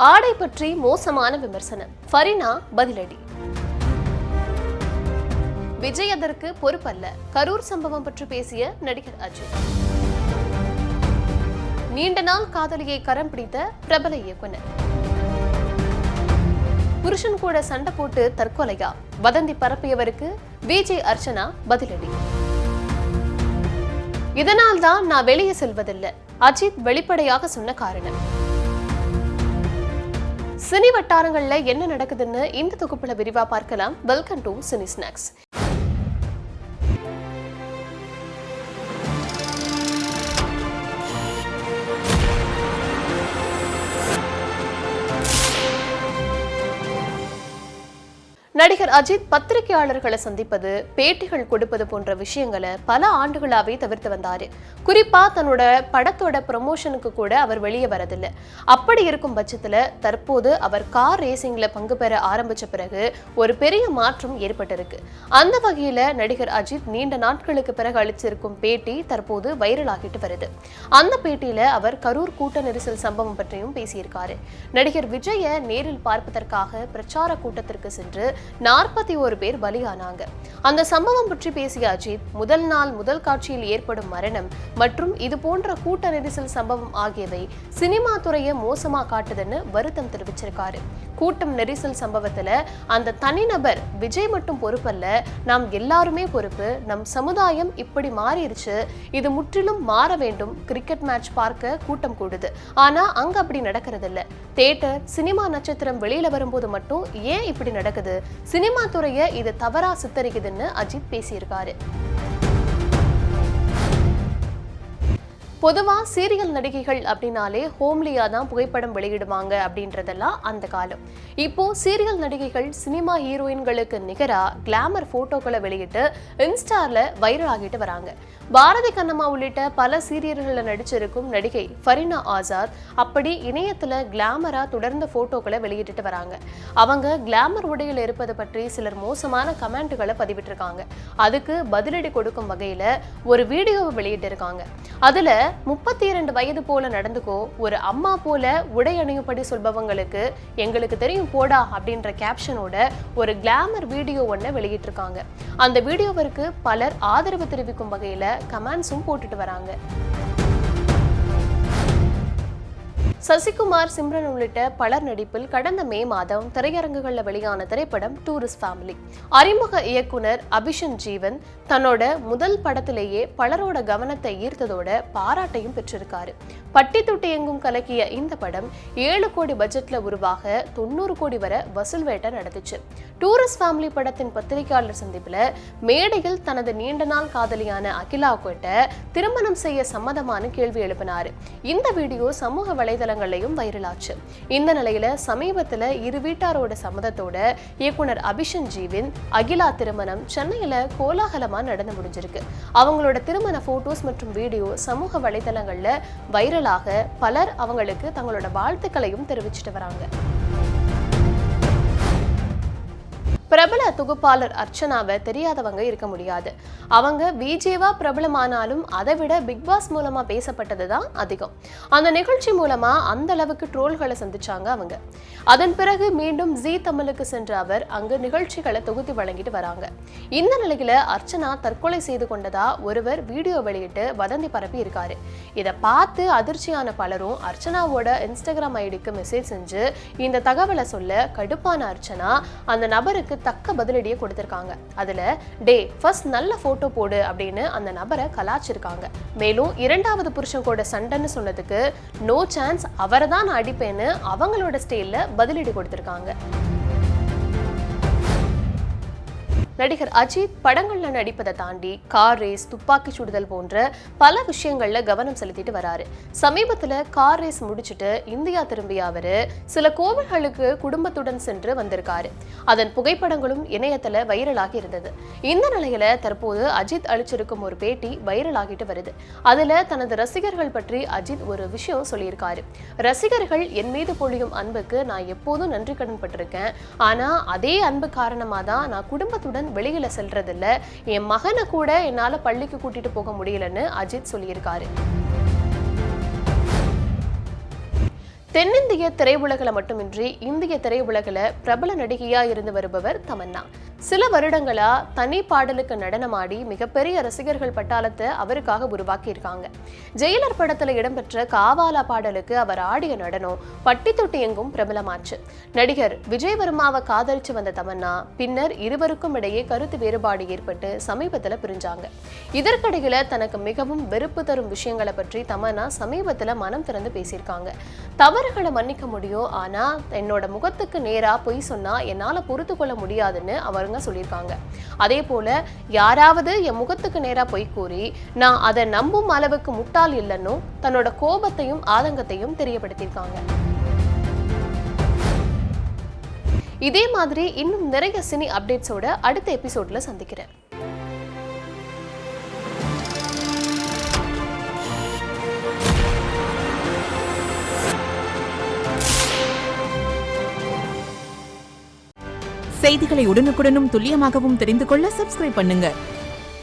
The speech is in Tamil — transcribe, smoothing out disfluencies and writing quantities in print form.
ஆடை பற்றி மோசமான விமர்சனம், ஃபரீனா பதிலடி. விஜய் அதற்கு பொறுப்பல்ல, கரூர் சம்பவம் பற்றி பேசிய நடிகர் அஜித். நீண்ட நாள் காதலியை கரம் பிடித்த பிரபல இயக்குனர். புருஷன் கூட சண்டை போட்டு தற்கொலையா, வதந்தி பரப்பியவருக்கு விஜய் அர்ச்சனா பதிலடி. இதனால் தான் நான் வெளியே செல்வதில்லை, அஜித் வெளிப்படையாக சொன்ன காரணம். சினி வட்டாரங்கள்ல என்ன நடக்குதுன்னு இந்த தொகுப்புல விரிவா பார்க்கலாம். Welcome to cine snacks. நடிகர் அஜித் பத்திரிகையாளர்களை சந்திப்பது, பேட்டிகள் கொடுப்பது போன்ற விஷயங்களை பல ஆண்டுகளாவே தவிர்த்து வந்தாரு. குறிப்பா தன்னோட படத்தோட ப்ரமோஷனுக்கு கூட அவர் வெளியே வரதில்லை. அப்படி இருக்கும் பட்சத்துல தற்போது அவர் கார் ரேசிங்ல பங்கு பெற ஆரம்பிச்ச பிறகு ஒரு பெரிய மாற்றம் ஏற்பட்டிருக்கு. அந்த வகையில நடிகர் அஜித் நீண்ட நாட்களுக்கு பிறகு அளிச்சிருக்கும் பேட்டி தற்போது வைரல் ஆகிட்டு வருது. அந்த பேட்டியில அவர் கரூர் கூட்ட நெரிசல் சம்பவம் பற்றியும் பேசியிருக்காரு. நடிகர் விஜயை நேரில் பார்ப்பதற்காக பிரச்சார கூட்டத்திற்கு சென்று 41 பேர் பலியானாங்க. அந்த சம்பவம் பற்றி பேசிய அஜித், முதல் நாள் முதல் காட்சியில் ஏற்படும் மரணம் மற்றும் இது போன்ற கூட்ட நெரிசல் சம்பவம் ஆகியவை சினிமா துறையை மோசமா காட்டுதுன்னு வருத்தம் தெரிவிச்சிருக்காரு. கூட்டம் நெரிசல் சம்பவத்துல அந்த தனிநபர் விஜய் மட்டும் பொறுப்பல்ல, நாம் எல்லாருமே பொறுப்பு. நம் சமுதாயம் இப்படி மாறிடுச்சு, இது முற்றிலும் மாற வேண்டும். கிரிக்கெட் மேட்ச் பார்க்க கூட்டம் கூடுது, ஆனா அங்க அப்படி நடக்கிறது இல்ல. தியேட்டர், சினிமா நட்சத்திரம் வெளியில வரும்போது மட்டும் ஏன் இப்படி நடக்குது? சினிமா துறையை இது தவறா சித்தரிக்குதுன்னு அஜித் பேசியிருக்காரு. பொதுவா சீரியல் நடிகைகள் அப்படின்னாலே ஹோம்லியா தான் புகைப்படம் வெளியிடுவாங்க அப்படின்றதெல்லாம் அந்த காலம். இப்போ சீரியல் நடிகைகள் சினிமா ஹீரோயின்களுக்கு நிகரா கிளாமர் போட்டோக்களை வெளியிட்டு இன்ஸ்டால வைரல் ஆகிட்டு வராங்க. பாரதி கண்ணம்மா உள்ளிட்ட பல சீரியல்களில் நடிச்சிருக்கும் நடிகை ஃபரீனா ஆசாத் அப்படி இணையத்துல கிளாமரா தொடர்ந்து போட்டோக்களை வெளியிட்டு வராங்க. அவங்க கிளாமர் உடையில் இருப்பது பற்றி சிலர் மோசமான கமெண்ட்களை பதிவிட்டிருக்காங்க. அதுக்கு பதிலடி கொடுக்கும் வகையில ஒரு வீடியோவை வெளியிட்டு இருக்காங்க. அதுல 32 வயது போல நடந்துக்கோ, ஒரு அம்மா போல உடை அணியும்படி சொல்பவங்களுக்கு எங்களுக்கு தெரியும் போடா அப்படின்ற கேப்ஷனோட ஒரு கிளாமர் வீடியோ ஒன்றை வெளியிட்டிருக்காங்க. அந்த வீடியோவிற்கு பலர் ஆதரவு தெரிவிக்கும் வகையில கமெண்ட்ஸும் போட்டுட்டு வராங்க. சசிகுமார், சிம்ரன் உள்ளிட்ட பலர் நடிப்பில் கடந்த மே மாதம் திரையரங்குகளில் வெளியான திரைப்படம் டூரிஸ்ட் ஃபேமிலி. அறிமுக இயக்குனர் அபிஷன் ஜீவன் தன்னோட முதல் படத்திலேயே பலரோட கவனத்தை ஈர்த்ததோட பாராட்டையும் பெற்றிருக்காரு. பட்டி தொட்டி எங்கும் கலக்கிய இந்த படம் 7 கோடி பட்ஜெட்ல உருவாக 90 கோடி வரை வசூல் வேட்டை நடந்துச்சு. டூரிஸ்ட் ஃபேமிலி படத்தின் பத்திரிகையாளர் சந்திப்புல மேடையில் தனது நீண்ட நாள் காதலியான அகிலா கிட்ட திருமணம் செய்ய சம்மதமான கேள்வி எழுப்பினாரு. இந்த வீடியோ சமூக வலைதளங்களையும் வைரலாச்சு. இந்த நிலையில சமீபத்துல இரு வீட்டாரோட சம்மதத்தோட இயக்குனர் அபிஷன் ஜீவின் அகிலா திருமணம் சென்னையில கோலாகலமா நடந்து முடிஞ்சிருக்கு. அவங்களோட திருமண போட்டோஸ் மற்றும் வீடியோ சமூக வலைதளங்கள்ல வைரலாக பலர் அவங்களுக்கு தங்களோட வாழ்த்துக்களையும் தெரிவிச்சிட்டு வராங்க. பிரபல தொகுப்பாளர் அர்ச்சனாவை தெரியாதவங்க இருக்க முடியாது. அவங்க விஜேவா பிரபலமானாலும் அதை விட பிக் பாஸ் மூலமா பேசப்பட்டதுதான் அதிகம். அந்த நிகழ்ச்சி மூலமா அந்த அளவுக்கு ட்ரோல்களை சந்திச்சாங்க அவங்க. அதன் பிறகு மீண்டும் ஜீ தமிழுக்கு சென்ற அவர் அங்கு நிகழ்ச்சிகளை தொகுத்து வழங்கிட்டு வராங்க. இந்த நிலையில அர்ச்சனா தற்கொலை செய்து கொண்டதா ஒருவர் வீடியோ வெளியிட்டு வதந்தி பரப்பி இருக்காரு. இதை பார்த்து அதிர்ச்சியான பலரும் அர்ச்சனாவோட இன்ஸ்டாகிராம் ஐடிக்கு மெசேஜ் செஞ்சு இந்த தகவலை சொல்ல கடுப்பான அர்ச்சனா அந்த நபருக்கு தக்க பதிலடியை கொடுத்திருக்காங்க. அதுல ஃபர்ஸ்ட் நல்ல போட்டோ போடு அப்படின்னு அந்த நபரை கலாச்சிருக்காங்க. மேலும் 2வது புருஷன் கூட சண்டைன்னு சொன்னதுக்கு நோ சான்ஸ், அவரை தான் நான் அடிப்பேன்னு அவங்களோட ஸ்டைல்ல பதிலடி கொடுத்திருக்காங்க. நடிகர் அஜித் படங்கள்ல நடிப்பதை தாண்டி கார் ரேஸ், துப்பாக்கி சுடுதல் போன்ற பல விஷயங்கள்ல கவனம் செலுத்திட்டு வராரு. சமீபத்துல கார் ரேஸ் முடிச்சுட்டு இந்தியா திரும்பிய அவரு சில கோவில்களுக்கு குடும்பத்துடன் சென்று வந்திருக்காரு. அதன் புகைப்படங்களும் இணையத்துல வைரலாகி இருந்தது. இந்த நிலையில தற்போது அஜித் அளிச்சிருக்கும் ஒரு பேட்டி வைரல் ஆகிட்டு வருது. அதுல தனது ரசிகர்கள் பற்றி அஜித் ஒரு விஷயம் சொல்லியிருக்காரு. ரசிகர்கள் என் மீது பொழியும் அன்புக்கு நான் எப்போதும் நன்றி கடன் பட்டிருக்கேன். ஆனா அதே அன்பு காரணமா தான் நான் குடும்பத்துடன் வெளியில செல்றதில்ல. என் மகனை கூட என்னால பள்ளிக்கு கூட்டிட்டு போக முடியலன்னு அஜித் சொல்லியிருக்காரு. தென்னிந்திய திரையுலகில் மட்டுமின்றி இந்திய திரையுலகில் பிரபல நடிகையா இருந்து வருபவர் தமன்னா. சில வருடங்களா தனி பாடலுக்கு நடனமாடி மிகப்பெரிய ரசிகர்கள் பட்டாளத்தை அவருக்காக உருவாக்கி இருக்காங்க. ஜெயிலர் படத்துல இடம்பெற்ற காவாலா பாடலுக்கு அவர் ஆடிய நடனம் பட்டி தொட்டி எங்கும் பிரபலமாச்சு. நடிகர் விஜய் வர்மாவை காதலிச்சு வந்த தமன்னா பின்னர் இருவருக்கும் இடையே கருத்து வேறுபாடு ஏற்பட்டு சமீபத்துல பிரிஞ்சாங்க. இதற்கிடையில தனக்கு மிகவும் வெறுப்பு தரும் விஷயங்களை பற்றி தமன்னா சமீபத்துல மனம் திறந்து பேசியிருக்காங்க. தவறுகளை மன்னிக்க முடியும், ஆனா என்னோட முகத்துக்கு நேரா பொய் சொன்னா என்னால பொறுத்து கொள்ள முடியாதுன்னு அவர் சொல்லியிருக்காங்க. அதே போல யாராவது என் முகத்துக்கு நேரா பொய் கூறி நான் அதை நம்பும் அளவுக்கு முட்டாள் இல்லைன்னு தன்னோட கோபத்தையும் ஆதங்கத்தையும் தெரியப்படுத்தியிருக்காங்க. இதே மாதிரி இன்னும் நிறைய சினி அப்டேட்ஸோட அடுத்த எபிசோட்ல சந்திக்கிறேன். செய்திகளை உடனுக்குடனும் துல்லியமாகவும் தெரிந்து கொள்ள சப்ஸ்கிரைப் பண்ணுங்க.